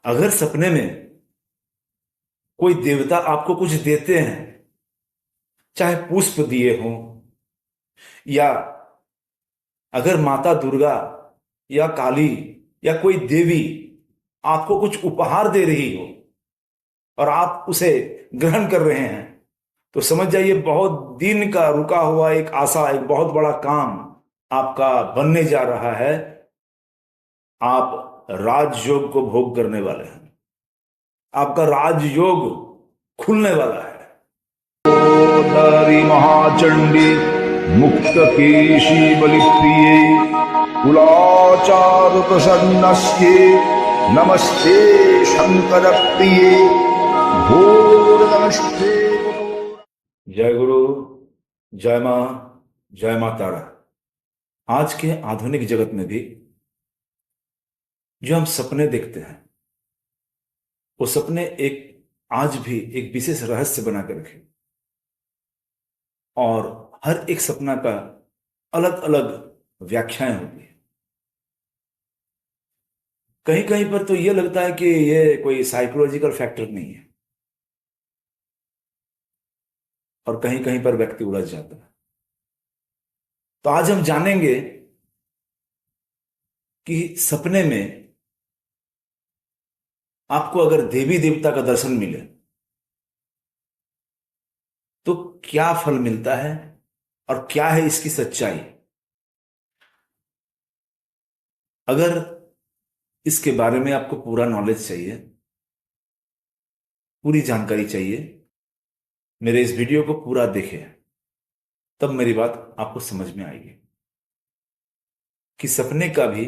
अगर सपने में कोई देवता आपको कुछ देते हैं, चाहे पुष्प दिए हों, या अगर माता दुर्गा या काली या कोई देवी आपको कुछ उपहार दे रही हो और आप उसे ग्रहण कर रहे हैं, तो समझ जाइए बहुत दिन का रुका हुआ एक आशा, एक बहुत बड़ा काम आपका बनने जा रहा है। आप राजयोग को भोग करने वाले हैं। आपका राजयोग खुलने वाला है। महाचंडी मुक्त केशी बलिप्रिये कुलाचार प्रसन्नस्ये नमस्ते शंकर प्रिये घोर नमस्ते। जय गुरु, जय मां, जय मां तारा। आज के आधुनिक जगत में भी जो हम सपने देखते हैं, वो सपने एक आज भी एक विशेष रहस्य बना कर रखे, और हर एक सपना का अलग अलग व्याख्याएं होती है। कहीं कहीं पर तो यह लगता है कि ये कोई साइकोलॉजिकल फैक्टर नहीं है, और कहीं कहीं पर व्यक्ति उलझ जाता है। तो आज हम जानेंगे कि सपने में आपको अगर देवी देवता का दर्शन मिले तो क्या फल मिलता है और क्या है इसकी सच्चाई। अगर इसके बारे में आपको पूरा नॉलेज चाहिए, पूरी जानकारी चाहिए, मेरे इस वीडियो को पूरा देखें, तब मेरी बात आपको समझ में आएगी कि सपने का भी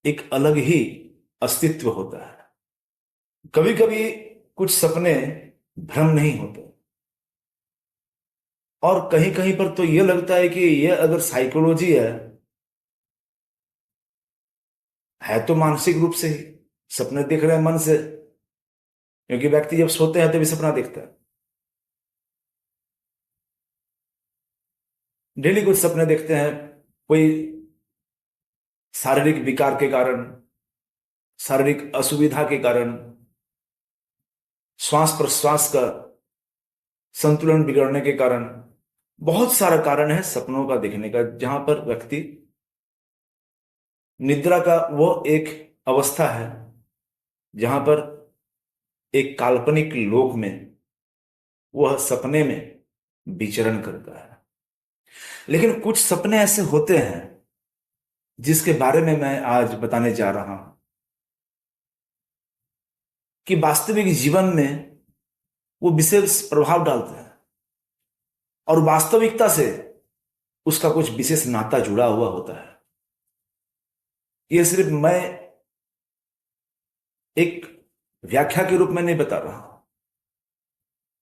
एक अलग ही अस्तित्व होता है। कभी कभी कुछ सपने भ्रम नहीं होते, और कहीं कहीं पर तो यह लगता है कि यह अगर साइकोलॉजी है तो मानसिक रूप से ही सपने देख रहे हैं मन से, क्योंकि व्यक्ति जब सोते हैं तभी सपना देखता है। डेली कुछ सपने देखते हैं, कोई शारीरिक विकार के कारण, शारीरिक असुविधा के कारण, श्वास प्रश्वास का संतुलन बिगड़ने के कारण। बहुत सारा कारण है सपनों का देखने का, जहां पर व्यक्ति निद्रा का वो एक अवस्था है जहां पर एक काल्पनिक लोक में वह सपने में विचरण करता है। लेकिन कुछ सपने ऐसे होते हैं जिसके बारे में मैं आज बताने जा रहा हूं कि वास्तविक जीवन में वो विशेष प्रभाव डालते हैं, और वास्तविकता से उसका कुछ विशेष नाता जुड़ा हुआ होता है। यह सिर्फ मैं एक व्याख्या के रूप में नहीं बता रहा हूं।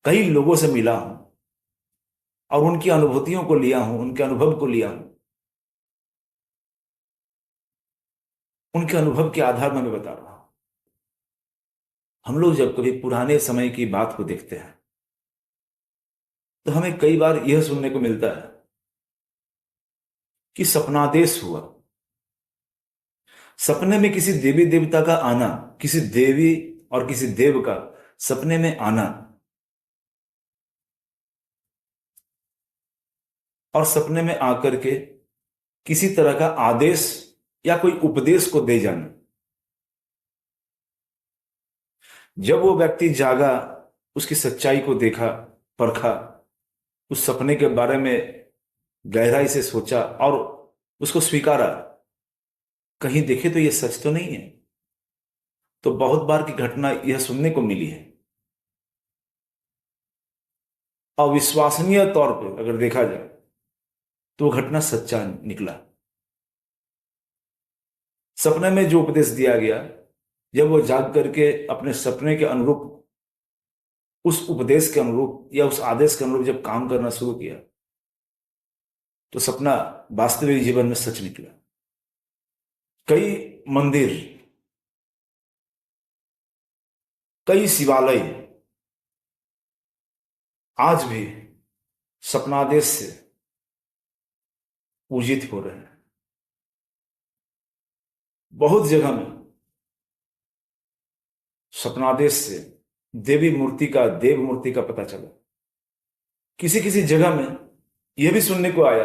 कई लोगों से मिला हूं और उनकी अनुभूतियों को लिया हूं, उनके अनुभव को लिया हूं। उनके अनुभव के आधार में मैं बता रहा हूं। हम लोग जब कभी पुराने समय की बात को देखते हैं तो हमें कई बार यह सुनने को मिलता है कि सपनादेश हुआ। सपने में किसी देवी देवता का आना, किसी देवी और किसी देव का सपने में आना, और सपने में आकर के किसी तरह का आदेश या कोई उपदेश को दे जाना। जब वो व्यक्ति जागा, उसकी सच्चाई को देखा, परखा, उस सपने के बारे में गहराई से सोचा और उसको स्वीकारा, कहीं देखे तो ये सच तो नहीं है, तो बहुत बार की घटना यह सुनने को मिली है। अविश्वसनीय तौर पर अगर देखा जाए तो वो घटना सच्चा निकला। सपने में जो उपदेश दिया गया, जब वो जाग करके अपने सपने के अनुरूप, उस उपदेश के अनुरूप या उस आदेश के अनुरूप जब काम करना शुरू किया, तो सपना वास्तविक जीवन में सच निकला। कई मंदिर, कई शिवालय आज भी सपनादेश से पूजित हो रहे हैं। बहुत जगह में स्वप्नादेश से देव मूर्ति का पता चला। किसी किसी जगह में यह भी सुनने को आया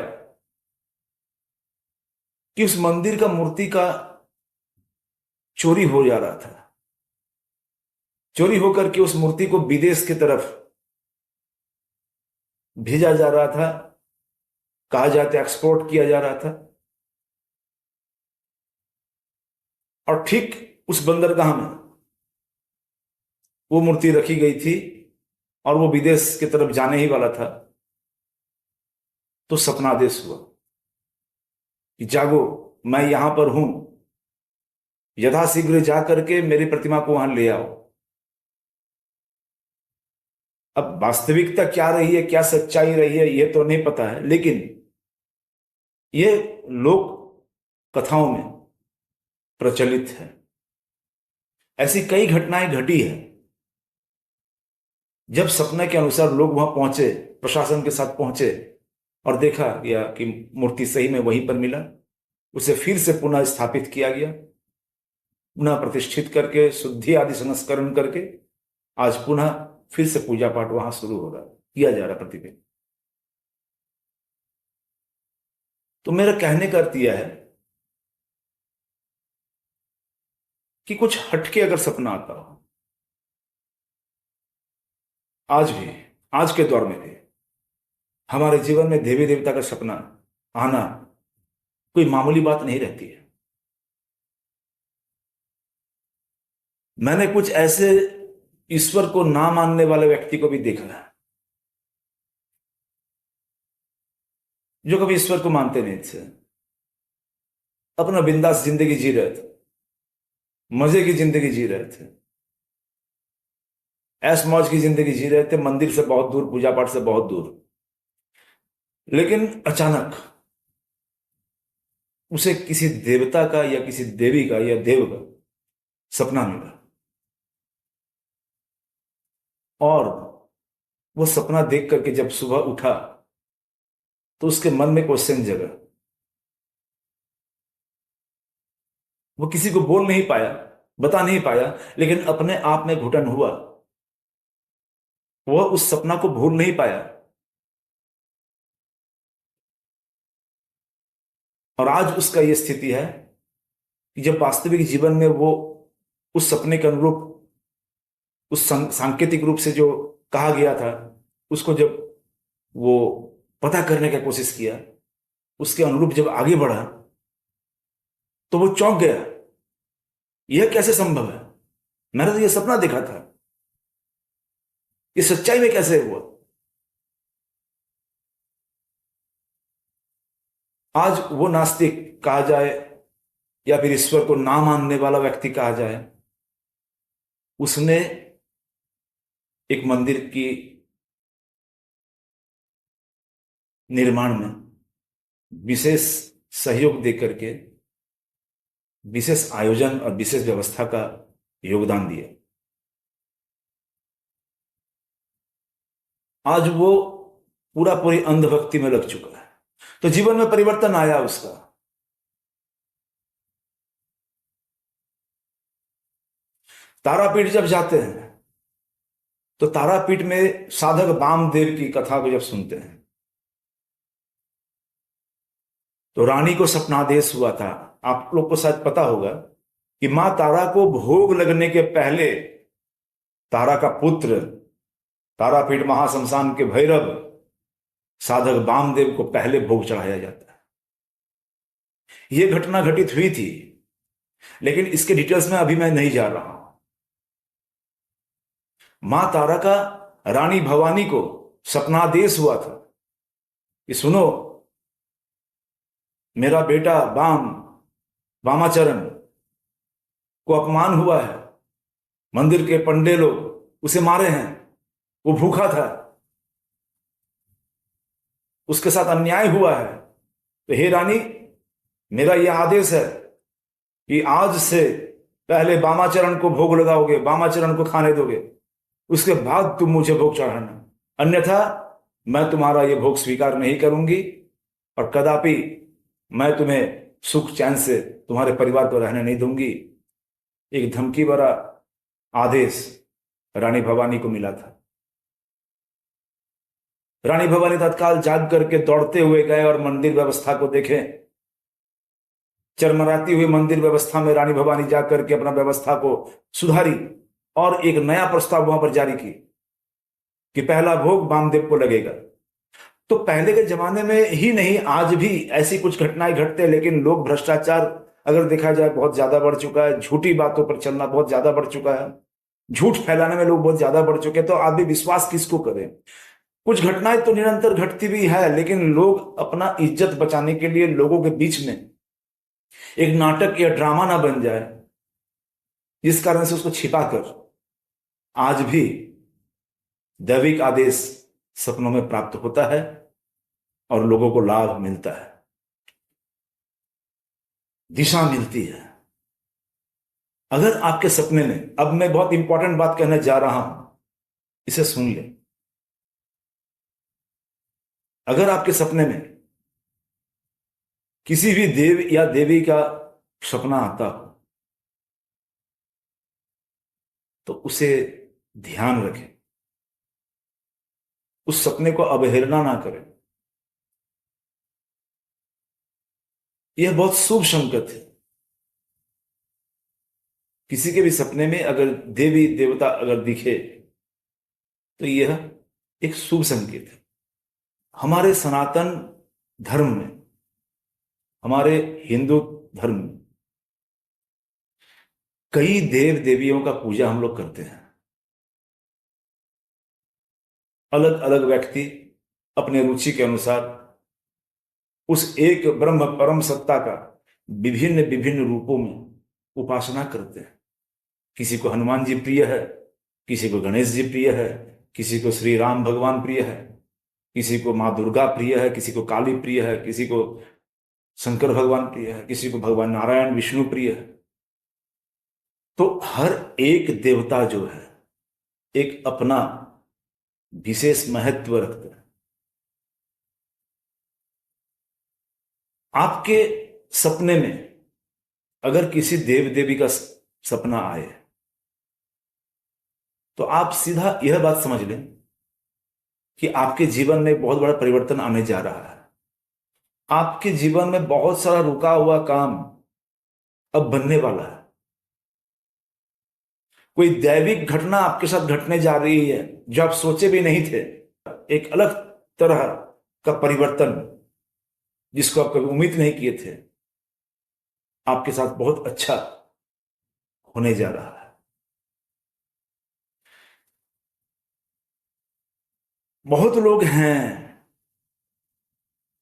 कि उस मंदिर का मूर्ति का चोरी हो जा रहा था। चोरी होकर के उस मूर्ति को विदेश की तरफ भेजा जा रहा था, कहा जाता एक्सपोर्ट किया जा रहा था। और ठीक उस बंदरगाह में वो मूर्ति रखी गई थी और वो विदेश की तरफ जाने ही वाला था। तो सपनादेश हुआ कि जागो, मैं यहां पर हूं, यथाशीघ्र जाकर के मेरी प्रतिमा को वहां ले आओ। अब वास्तविकता क्या रही है, क्या सच्चाई रही है, यह तो नहीं पता है, लेकिन यह लोक कथाओं में प्रचलित है। ऐसी कई घटनाएं घटी है। जब सपने के अनुसार लोग वहां पहुंचे, प्रशासन के साथ पहुंचे और देखा गया कि मूर्ति सही में वहीं पर मिला, उसे फिर से पुनः स्थापित किया गया, पुनः प्रतिष्ठित करके शुद्धि आदि संस्करण करके आज पुनः फिर से पूजा पाठ वहां शुरू हो रहा, किया जा रहा प्रतिदिन। तो मेरा कहने का अर्थ यह है कि कुछ हटके अगर सपना आता हो, आज भी, आज के दौर में भी हमारे जीवन में देवी देवता का सपना आना कोई मामूली बात नहीं रहती है। मैंने कुछ ऐसे ईश्वर को ना मानने वाले व्यक्ति को भी देखा है जो कभी ईश्वर को मानते नहीं थे, अपना बिंदास जिंदगी जी रहे थे, मजे की जिंदगी जी रहे थे, ऐश मौज की जिंदगी जी रहे थे, मंदिर से बहुत दूर, पूजा पाठ से बहुत दूर। लेकिन अचानक उसे किसी देवता का या किसी देवी का या देव का सपना मिला और वो सपना देख करके जब सुबह उठा तो उसके मन में क्वेश्चन जगा। वो किसी को बोल नहीं पाया, बता नहीं पाया, लेकिन अपने आप में घुटन हुआ। वह उस सपना को भूल नहीं पाया। और आज उसका यह स्थिति है कि जब वास्तविक जीवन में वो उस सपने के अनुरूप, उस सांकेतिक रूप से जो कहा गया था, उसको जब वो पता करने का कोशिश किया, उसके अनुरूप जब आगे बढ़ा तो वो चौंक गया। यह कैसे संभव है? मैंने तो यह सपना देखा था, ये सच्चाई में कैसे हुआ? आज वो नास्तिक कहा जाए या फिर ईश्वर को ना मानने वाला व्यक्ति कहा जाए, उसने एक मंदिर की निर्माण में विशेष सहयोग देकर के विशेष आयोजन और विशेष व्यवस्था का योगदान दिया। आज वो पूरी अंधभक्ति में लग चुका है। तो जीवन में परिवर्तन आया उसका। तारापीठ जब जाते हैं तो तारापीठ में साधक वामदेव की कथा को जब सुनते हैं तो रानी को सपनादेश हुआ था। आप लोग को शायद पता होगा कि मां तारा को भोग लगने के पहले तारा का पुत्र, तारापीठ महाशमशान के भैरव साधक वामदेव को पहले भोग चढ़ाया जाता है। यह घटना घटित हुई थी, लेकिन इसके डिटेल्स में अभी मैं नहीं जा रहा हूं। मां तारा का रानी भवानी को सपनादेश हुआ था कि सुनो, मेरा बेटा वामाचरण को अपमान हुआ है, मंदिर के पंडे लोग उसे मारे हैं, वो भूखा था, उसके साथ अन्याय हुआ है। तो हे रानी, मेरा यह आदेश है कि आज से पहले वामाचरण को भोग लगाओगे, वामाचरण को खाने दोगे, उसके बाद तुम मुझे भोग चढ़ाना, अन्यथा मैं तुम्हारा यह भोग स्वीकार नहीं करूंगी और कदापि मैं तुम्हें सुख चैन से तुम्हारे परिवार को रहने नहीं दूंगी। एक धमकी भरा आदेश रानी भवानी को मिला था। रानी भवानी तत्काल जाग करके दौड़ते हुए गए और मंदिर व्यवस्था को देखे। चरमराती हुई मंदिर व्यवस्था में रानी भवानी जाकर के अपना व्यवस्था को सुधारी और एक नया प्रस्ताव वहां पर जारी की कि पहला भोग वामदेव को लगेगा। तो पहले के जमाने में ही नहीं, आज भी ऐसी कुछ घटनाएं घटते हैं, लेकिन लोग भ्रष्टाचार अगर देखा जाए बहुत ज्यादा बढ़ चुका है, झूठी बातों पर चलना बहुत ज्यादा बढ़ चुका है, झूठ फैलाने में लोग बहुत ज्यादा बढ़ चुके हैं, तो आदमी विश्वास किसको करे। कुछ घटनाएं तो निरंतर घटती भी है, लेकिन लोग अपना इज्जत बचाने के लिए लोगों के बीच में एक नाटक या ड्रामा ना बन जाए, जिस कारण से उसको छिपाकर आज भी दैविक आदेश सपनों में प्राप्त होता है और लोगों को लाभ मिलता है, दिशा मिलती है। अगर आपके सपने में, अब मैं बहुत इंपॉर्टेंट बात कहने जा रहा हूं, इसे सुन ले। अगर आपके सपने में किसी भी देव या देवी का सपना आता हो तो उसे ध्यान रखें, उस सपने को अवहेलना ना करें। यह बहुत शुभ संकेत है। किसी के भी सपने में अगर देवी देवता अगर दिखे तो यह एक शुभ संकेत है। हमारे सनातन धर्म में, हमारे हिंदू धर्म में कई देव देवियों का पूजा हम लोग करते हैं। अलग अलग व्यक्ति अपने रुचि के अनुसार उस एक ब्रह्म परम सत्ता का विभिन्न विभिन्न रूपों में उपासना करते हैं। किसी को हनुमान जी प्रिय है, किसी को गणेश जी प्रिय है, किसी को श्री राम भगवान प्रिय है, किसी को माँ दुर्गा प्रिय है, किसी को काली प्रिय है, किसी को शंकर भगवान प्रिय है, किसी को भगवान नारायण विष्णु प्रिय है। तो हर एक देवता जो है एक अपना विशेष महत्व रखता है। आपके सपने में अगर किसी देव देवी का सपना आए तो आप सीधा यह बात समझ लें कि आपके जीवन में बहुत बड़ा परिवर्तन आने जा रहा है। आपके जीवन में बहुत सारा रुका हुआ काम अब बनने वाला है। कोई दैविक घटना आपके साथ घटने जा रही है जो आप सोचे भी नहीं थे। एक अलग तरह का परिवर्तन जिसको आप कभी उम्मीद नहीं किए थे, आपके साथ बहुत अच्छा होने जा रहा है। बहुत लोग हैं,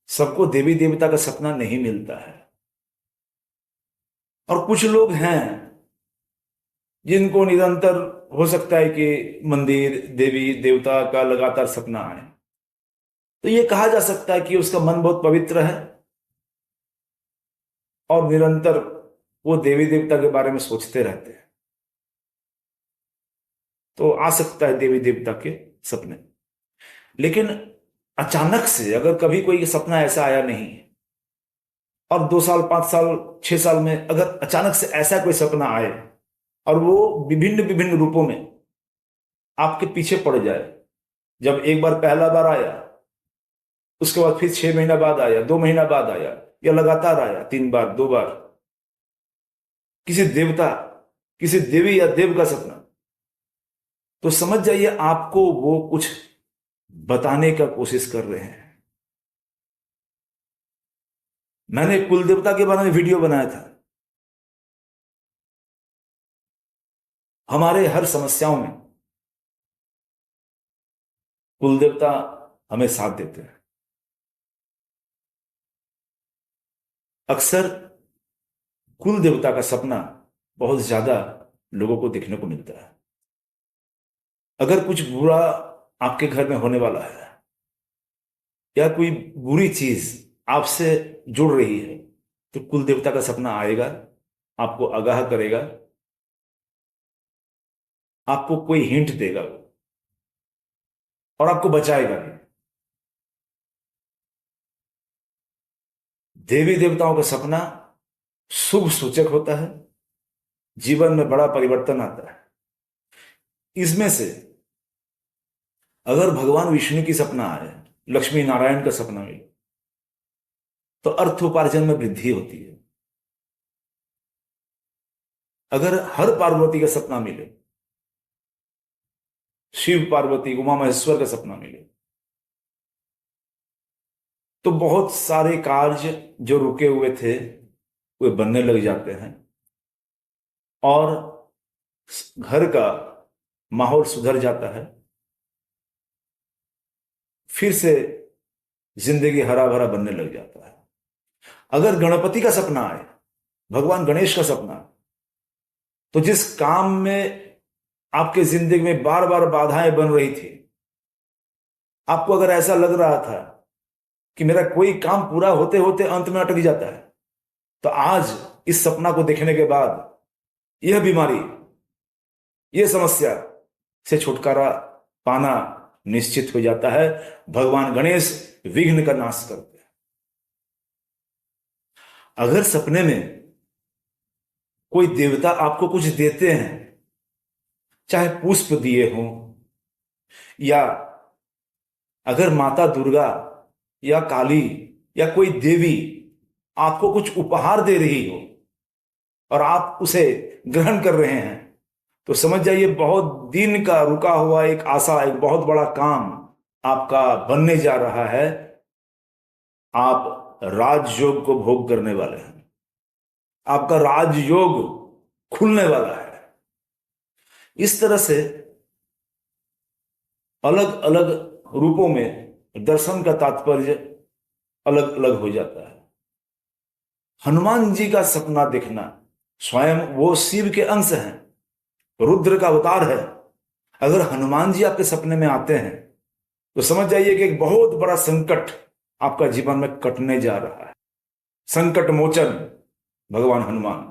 सबको देवी देवता का सपना नहीं मिलता है, और कुछ लोग हैं जिनको निरंतर हो सकता है कि मंदिर देवी देवता का लगातार सपना आए। तो ये कहा जा सकता है कि उसका मन बहुत पवित्र है और निरंतर वो देवी देवता के बारे में सोचते रहते हैं, तो आ सकता है देवी देवता के सपने। लेकिन अचानक से अगर कभी कोई सपना ऐसा आया नहीं और 2 साल 5 साल 6 साल में अगर अचानक से ऐसा कोई सपना आए और वो विभिन्न विभिन्न रूपों में आपके पीछे पड़ जाए, जब एक बार पहला बार आया, उसके बाद फिर 6 महीना बाद आया, 2 महीना बाद आया, या लगातार आया 3 बार 2 बार, किसी देवता किसी देवी या देव का सपना, तो समझ जाइए आपको वो कुछ बताने का कोशिश कर रहे हैं। मैंने कुल देवता के बारे में वीडियो बनाया था। हमारे हर समस्याओं में कुल देवता हमें साथ देते हैं। अक्सर कुल देवता का सपना बहुत ज्यादा लोगों को देखने को मिलता है। अगर कुछ बुरा आपके घर में होने वाला है या कोई बुरी चीज आपसे जुड़ रही है तो कुल देवता का सपना आएगा, आपको आगाह करेगा, आपको कोई हिंट देगा और आपको बचाएगा भी। देवी देवताओं का सपना शुभ सूचक होता है, जीवन में बड़ा परिवर्तन आता है। इसमें से अगर भगवान विष्णु की सपना आए, लक्ष्मी नारायण का सपना मिले, तो अर्थोपार्जन में वृद्धि होती है। अगर हर पार्वती का सपना मिले, शिव पार्वती उमा महेश्वर का सपना मिले, तो बहुत सारे कार्य जो रुके हुए थे वे बनने लग जाते हैं और घर का माहौल सुधर जाता है। फिर से जिंदगी हरा भरा बनने लग जाता है। अगर गणपति का सपना आए, भगवान गणेश का सपना, तो जिस काम में आपके जिंदगी में बार बार बाधाएं बन रही थी, आपको अगर ऐसा लग रहा था कि मेरा कोई काम पूरा होते होते अंत में अटक जाता है, तो आज इस सपना को देखने के बाद यह बीमारी, यह समस्या से छुटकारा पाना निश्चित हो जाता है। भगवान गणेश विघ्न का नाश करते हैं। अगर सपने में कोई देवता आपको कुछ देते हैं, चाहे पुष्प दिए हों, या अगर माता दुर्गा या काली या कोई देवी आपको कुछ उपहार दे रही हो और आप उसे ग्रहण कर रहे हैं, तो समझ जाइए बहुत दिन का रुका हुआ एक आशा, एक बहुत बड़ा काम आपका बनने जा रहा है। आप राजयोग को भोग करने वाले हैं। आपका राजयोग खुलने वाला है। इस तरह से अलग अलग रूपों में दर्शन का तात्पर्य अलग अलग हो जाता है। हनुमान जी का सपना देखना, स्वयं वो शिव के अंश हैं, रुद्र का अवतार है। अगर हनुमान जी आपके सपने में आते हैं तो समझ जाइए कि एक बहुत बड़ा संकट आपका जीवन में कटने जा रहा है। संकट मोचन भगवान हनुमान।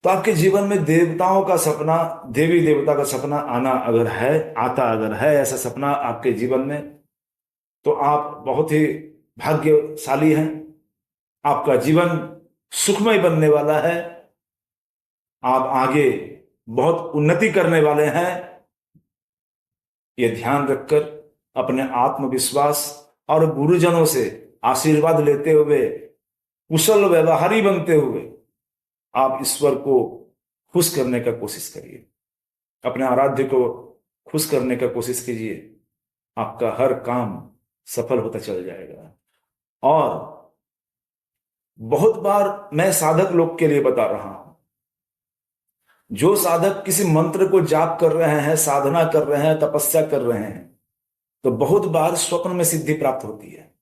तो आपके जीवन में देवताओं का सपना, देवी देवता का सपना आना अगर है, अगर है ऐसा सपना आपके जीवन में, तो आप बहुत ही भाग्यशाली हैं। आपका जीवन सुखमय बनने वाला है। आप आगे बहुत उन्नति करने वाले हैं। यह ध्यान रखकर अपने आत्मविश्वास और गुरुजनों से आशीर्वाद लेते हुए, कुशल व्यवहारी बनते हुए आप ईश्वर को खुश करने का कोशिश करिए। अपने आराध्य को खुश करने का कोशिश कीजिए। आपका हर काम सफल होता चल जाएगा। और बहुत बार मैं साधक लोग के लिए बता रहा हूं, जो साधक किसी मंत्र को जाप कर रहे हैं, साधना कर रहे हैं, तपस्या कर रहे हैं, तो बहुत बार स्वप्न में सिद्धि प्राप्त होती है।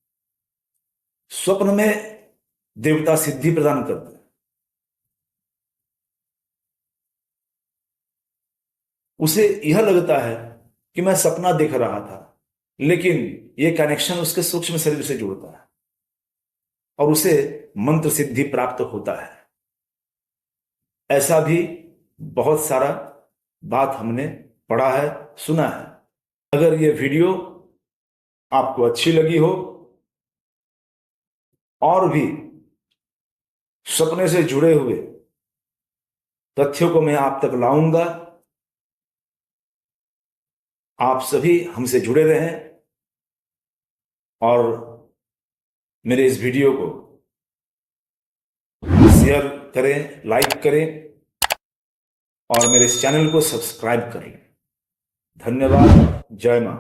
स्वप्न में देवता सिद्धि प्रदान करते हैं। उसे यह लगता है कि मैं सपना देख रहा था, लेकिन यह कनेक्शन उसके सूक्ष्म शरीर से जुड़ता है और उसे मंत्र सिद्धि प्राप्त होता है। ऐसा भी बहुत सारा बात हमने पढ़ा है, सुना है। अगर यह वीडियो आपको अच्छी लगी हो और भी सपने से जुड़े हुए तथ्यों को मैं आप तक लाऊंगा, आप सभी हमसे जुड़े रहें और मेरे इस वीडियो को शेयर करें, लाइक करें और मेरे इस चैनल को सब्सक्राइब करें। धन्यवाद। जय मां।